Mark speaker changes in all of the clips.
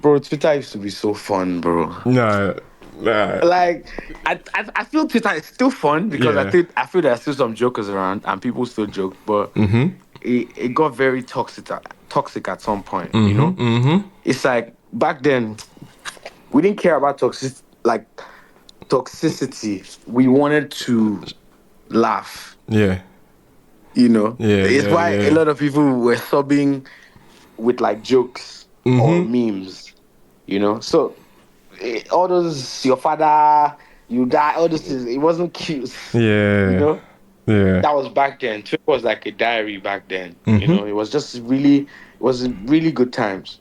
Speaker 1: Bro, Twitter used to be so fun, bro.
Speaker 2: Nah, nah.
Speaker 1: Like, I feel Twitter is still fun because
Speaker 2: Yeah.
Speaker 1: I feel there are still some jokers around and people still joke, but it got very toxic at some point, you know? It's like back then we didn't care about toxicity. We wanted to laugh,
Speaker 2: Yeah.
Speaker 1: you know?
Speaker 2: Yeah,
Speaker 1: It's
Speaker 2: yeah,
Speaker 1: why a
Speaker 2: yeah.
Speaker 1: lot of people were subbing with like jokes or memes, you know? So all those your father, you die, all those things, it wasn't cute, you
Speaker 2: Yeah.
Speaker 1: know?
Speaker 2: Yeah.
Speaker 1: That was back then. Twitter was like a diary back then, you know? It was really good times.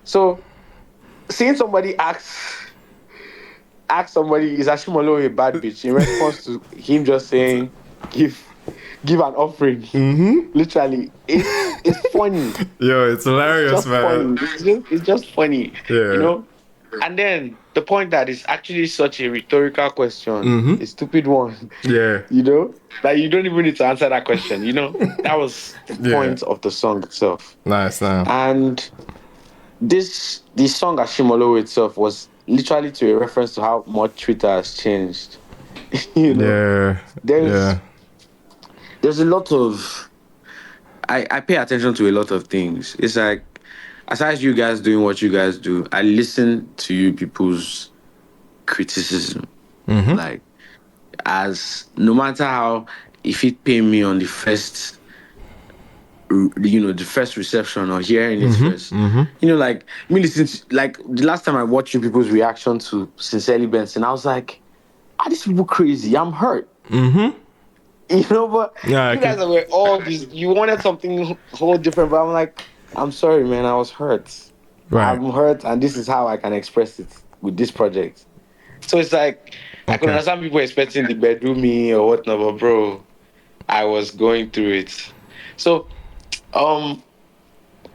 Speaker 1: So seeing somebody ask somebody, is Ashimolo a bad bitch? In response to him just saying, give give an offering. Literally, it's funny.
Speaker 2: Yo, it's
Speaker 1: It's
Speaker 2: hilarious,
Speaker 1: just
Speaker 2: man.
Speaker 1: funny. It's just funny, you
Speaker 2: Yeah.
Speaker 1: know? And then the point that is actually such a rhetorical question, a stupid one,
Speaker 2: Yeah.
Speaker 1: you know, that you don't even need to answer that question, you know? That was the
Speaker 2: Yeah.
Speaker 1: point of the song itself.
Speaker 2: Nice, now.
Speaker 1: And the song Ashimolo itself was literally to a reference to how much Twitter has changed. You know,
Speaker 2: Yeah.
Speaker 1: there's
Speaker 2: Yeah.
Speaker 1: there's a lot of I pay attention to a lot of things. It's like aside you guys doing what you guys do, I listen to you people's criticism. Like as no matter how if it pain me on the first the first reception or hearing it first. Like me listening to like the last time I watched you people's reaction to Sincerely Benson, I was like, are these people crazy? I'm hurt. But
Speaker 2: Yeah, I
Speaker 1: you guys
Speaker 2: could.
Speaker 1: were all these you wanted something whole different, but I'm like, I'm sorry, man, I was hurt.
Speaker 2: Right.
Speaker 1: I'm hurt and this is how I can express it with this project. So it's like I could
Speaker 2: Okay.
Speaker 1: understand people expecting the bedroom me or whatnot, but bro, I was going through it. So um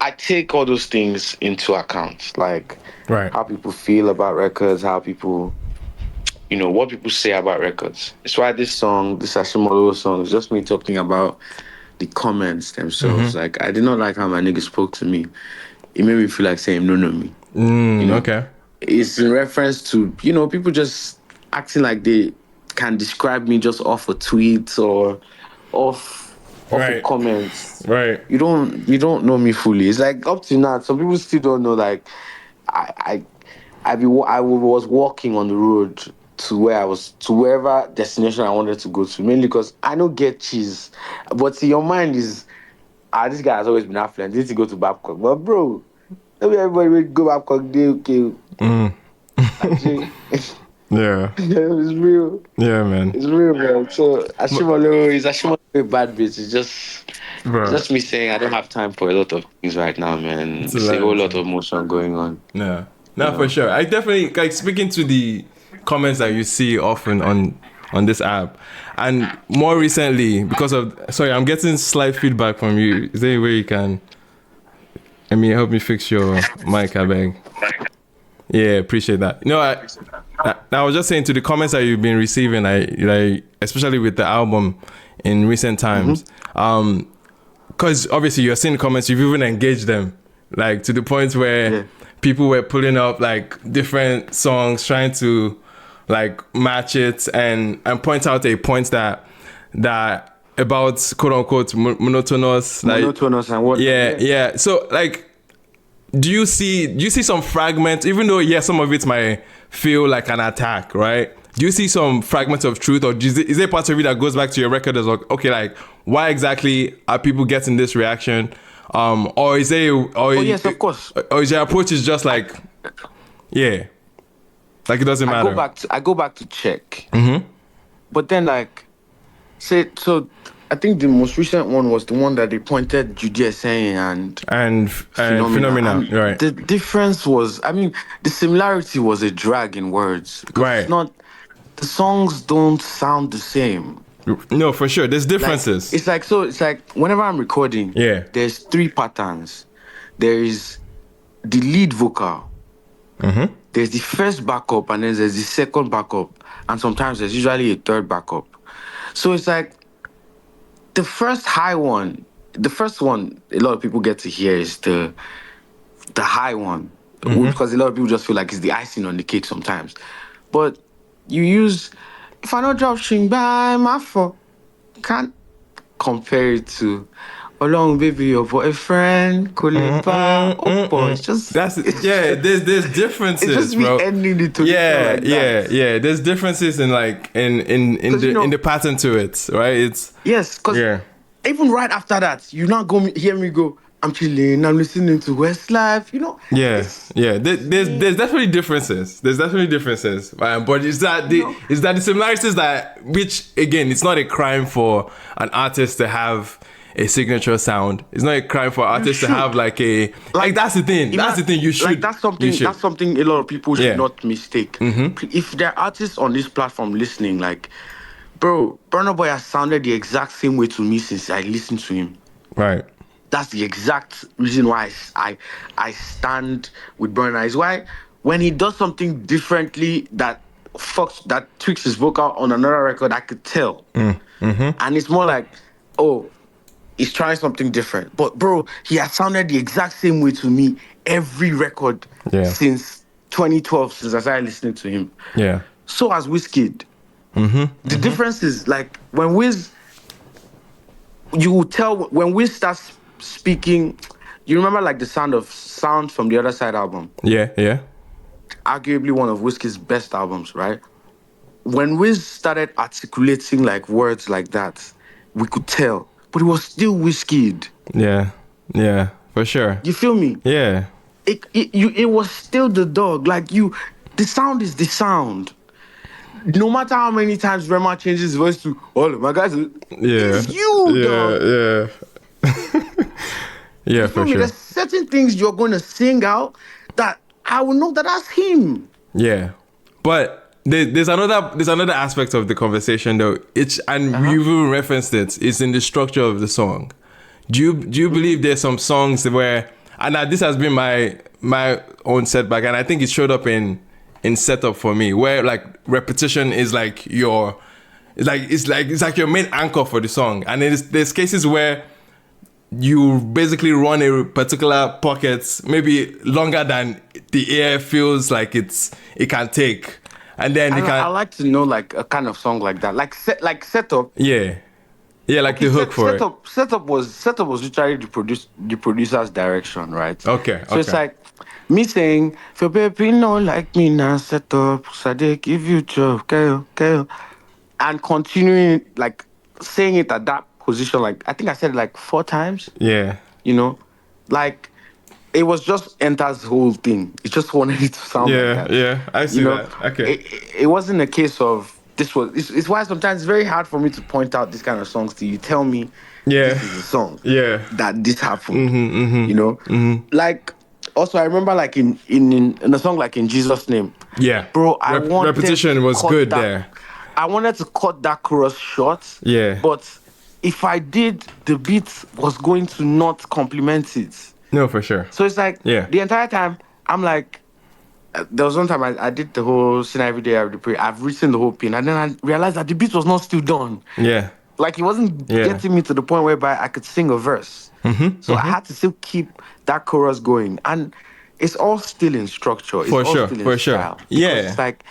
Speaker 1: I take all those things into account, like
Speaker 2: Right.
Speaker 1: how people feel about records, how people, what people say about records. It's why this Ashimolo song, is just me talking about the comments themselves. Like, I did not like how my nigga spoke to me. It made me feel like saying, no, no, me. You know,
Speaker 2: Okay.
Speaker 1: it's in reference to, people just acting like they can describe me just off a tweet or off a
Speaker 2: Right.
Speaker 1: comment.
Speaker 2: Right.
Speaker 1: You don't know me fully. It's like up to now, some people still don't know. Like I I was walking on the road to wherever destination I wanted to go to, mainly because I don't get cheese. But see, your mind is this guy has always been affluent. He needs to go to Babcock. But bro, maybe everybody will go Babcock. They okay. Actually,
Speaker 2: Yeah.
Speaker 1: it's real.
Speaker 2: Yeah, man.
Speaker 1: It's real, man. So
Speaker 2: But,
Speaker 1: Ashimolo a bad bitch. It's
Speaker 2: bro,
Speaker 1: just me saying I don't have time for a lot of things right now,
Speaker 2: it's
Speaker 1: man. It's a whole
Speaker 2: hilarious,
Speaker 1: lot
Speaker 2: man.
Speaker 1: of motion going on,
Speaker 2: Yeah.
Speaker 1: you
Speaker 2: No, for
Speaker 1: know.
Speaker 2: sure. I definitely like speaking to the comments that you see often on this app, and more recently because of sorry, I'm getting slight feedback from you. Is there a way you can? I mean, help me fix your mic, I beg. Yeah, appreciate that. I was just saying to the comments that you've been receiving, I like especially with the album in recent times, because obviously you're seeing comments, you've even engaged them, like to the point where
Speaker 1: Yeah.
Speaker 2: people were pulling up like different songs, trying to like match it and point out a point that about quote unquote monotonous, like
Speaker 1: Monotonous and whatnot.
Speaker 2: yeah,
Speaker 1: Yeah.
Speaker 2: yeah. So like do you see some fragments, even though yes some of it might feel like an attack, right? Do you see some fragments of truth, or is there part of it that goes back to your record as like, okay, like why exactly are people getting this reaction, or is there
Speaker 1: Oh yes, of course.
Speaker 2: or is your approach is just like yeah, like it doesn't matter?
Speaker 1: I go back to check. But then like say so I think the most recent one was the one that they pointed Judea saying and
Speaker 2: And
Speaker 1: phenomena.
Speaker 2: phenomena,
Speaker 1: And
Speaker 2: right?
Speaker 1: the difference was the similarity was a drag in words because it's
Speaker 2: Right.
Speaker 1: not the songs don't sound the same.
Speaker 2: No, for sure there's
Speaker 1: Like
Speaker 2: differences.
Speaker 1: it's like whenever I'm recording,
Speaker 2: Yeah.
Speaker 1: there's three patterns. There is the lead vocal, there's the first backup, and then there's the second backup, and sometimes there's usually a third backup. So it's like the first high one, the first one a lot of people get to hear is the high one. because a lot of people just feel like it's the icing on the cake sometimes. But you use, if I don't drop string by my fault, can't compare it to Along Baby, your boyfriend, Kulipa, oh boy, it's just
Speaker 2: There's
Speaker 1: it's
Speaker 2: differences,
Speaker 1: just me
Speaker 2: bro.
Speaker 1: ending it to
Speaker 2: Yeah,
Speaker 1: like that.
Speaker 2: There's differences in like in the pattern to it, right? It's
Speaker 1: Yes, because
Speaker 2: yeah.
Speaker 1: even right after that, you not go hear me go, I'm chilling, I'm listening to Westlife,
Speaker 2: Yeah,
Speaker 1: it's
Speaker 2: yeah. There's definitely differences. There's definitely differences, but is that
Speaker 1: you know
Speaker 2: the similarities that which again, it's not a crime for an artist to have a signature sound. It's not a crime for
Speaker 1: you
Speaker 2: artists to have
Speaker 1: should.
Speaker 2: like that's the thing. That's the thing. You
Speaker 1: Like
Speaker 2: should. You should.
Speaker 1: that's something a lot of people should
Speaker 2: Yeah.
Speaker 1: not mistake. If there are artists on this platform listening, like, bro, Burna Boy has sounded the exact same way to me since I listened to him.
Speaker 2: Right.
Speaker 1: That's the exact reason why I stand with Burna. Is why when he does something differently that tweaks his vocal on another record, I could tell. And it's more like, oh, he's trying something different. But bro, he has sounded the exact same way to me every record
Speaker 2: Yeah.
Speaker 1: since 2012, since I started listening to him.
Speaker 2: Yeah.
Speaker 1: So has Wizkid. The difference is like when you will tell when Wiz starts speaking, you remember like the sound from the Other Side album,
Speaker 2: Yeah. Yeah.
Speaker 1: arguably one of Wizkid's best albums, right? When Wiz started articulating like words like that, we could tell, but it was still Wizkid.
Speaker 2: Yeah. Yeah. For sure.
Speaker 1: You feel me?
Speaker 2: Yeah.
Speaker 1: It was still the dog. Like the sound is the sound. No matter how many times Rema changes his voice to all of my guys,
Speaker 2: Yeah.
Speaker 1: it's you, dog.
Speaker 2: Yeah. Yeah.
Speaker 1: You feel
Speaker 2: For
Speaker 1: me?
Speaker 2: sure.
Speaker 1: There's certain things you're gonna sing out that I will know that that's him.
Speaker 2: Yeah, but there's another aspect of the conversation though. You've even referenced it. It's in the structure of the song. Do you believe there's some songs where this has been my own setback, and I think it showed up in setup for me, where like repetition is like it's like your main anchor for the song, and there's cases where you basically run a particular pocket maybe longer than the ear feels like it can take, and then
Speaker 1: I like to know like a kind of song like that, like setup.
Speaker 2: Like the hook for it.
Speaker 1: Setup was literally the producer's direction, right?
Speaker 2: Okay.
Speaker 1: So it's like me saying, if your baby no like me now, set up, Sade give you job, okay, and continuing like saying it at that position, like I think I said it like 4 times.
Speaker 2: Yeah.
Speaker 1: Like it was just Enter's whole thing. It just wanted it to sound like that.
Speaker 2: Yeah, I see that. Okay.
Speaker 1: It wasn't a case of it's why sometimes it's very hard for me to point out this kind of songs to you. Tell me, this is a song, that this happened. Like also I remember like in a song like In Jesus' Name, bro, I wanted
Speaker 2: repetition was good there.
Speaker 1: I wanted to cut that chorus short, but if I did, the beat was going to not complement it.
Speaker 2: No, for sure.
Speaker 1: So it's like the entire time I'm like, there was one time I did the whole Sin Every Day I Would Pray. I've written the whole pin, and then I realized that the beat was not still done.
Speaker 2: Yeah.
Speaker 1: Like it wasn't getting me to the point whereby I could sing a verse. So I had to still keep that chorus going, and it's all still in structure. It's
Speaker 2: for
Speaker 1: all
Speaker 2: sure.
Speaker 1: still in
Speaker 2: For
Speaker 1: style.
Speaker 2: sure. Yeah.
Speaker 1: It's like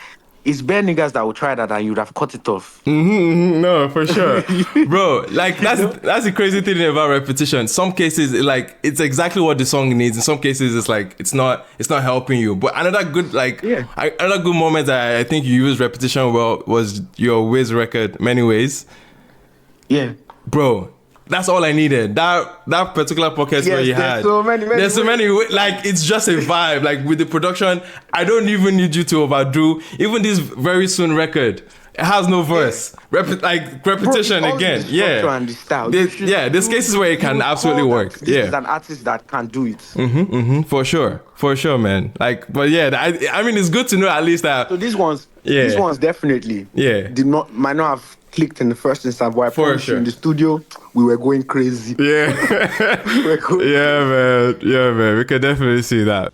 Speaker 1: it's bare niggas that would try that and you'd have cut it off.
Speaker 2: No, for sure, bro. Like that's the crazy thing about repetition. Some cases, like it's exactly what the song needs. In some cases, it's like it's not helping you. But another good another good moment that I think you used repetition well was your Wiz record, Many Ways.
Speaker 1: Yeah,
Speaker 2: bro. That's all I needed. That particular pocket where you had. There's so many. Like it's just a vibe. Like with the production, I don't even need you to overdo. Even this Very Soon record, it has no verse. Repetition again.
Speaker 1: And the style.
Speaker 2: There's cases where it can absolutely work.
Speaker 1: This is an artist that can do it.
Speaker 2: For sure, man. Like, but I mean, it's good to know at least that.
Speaker 1: So these ones definitely might not have clicked in the first instance, but I promise you in the studio we were going crazy.
Speaker 2: Yeah.
Speaker 1: We were going
Speaker 2: man. We can definitely see that.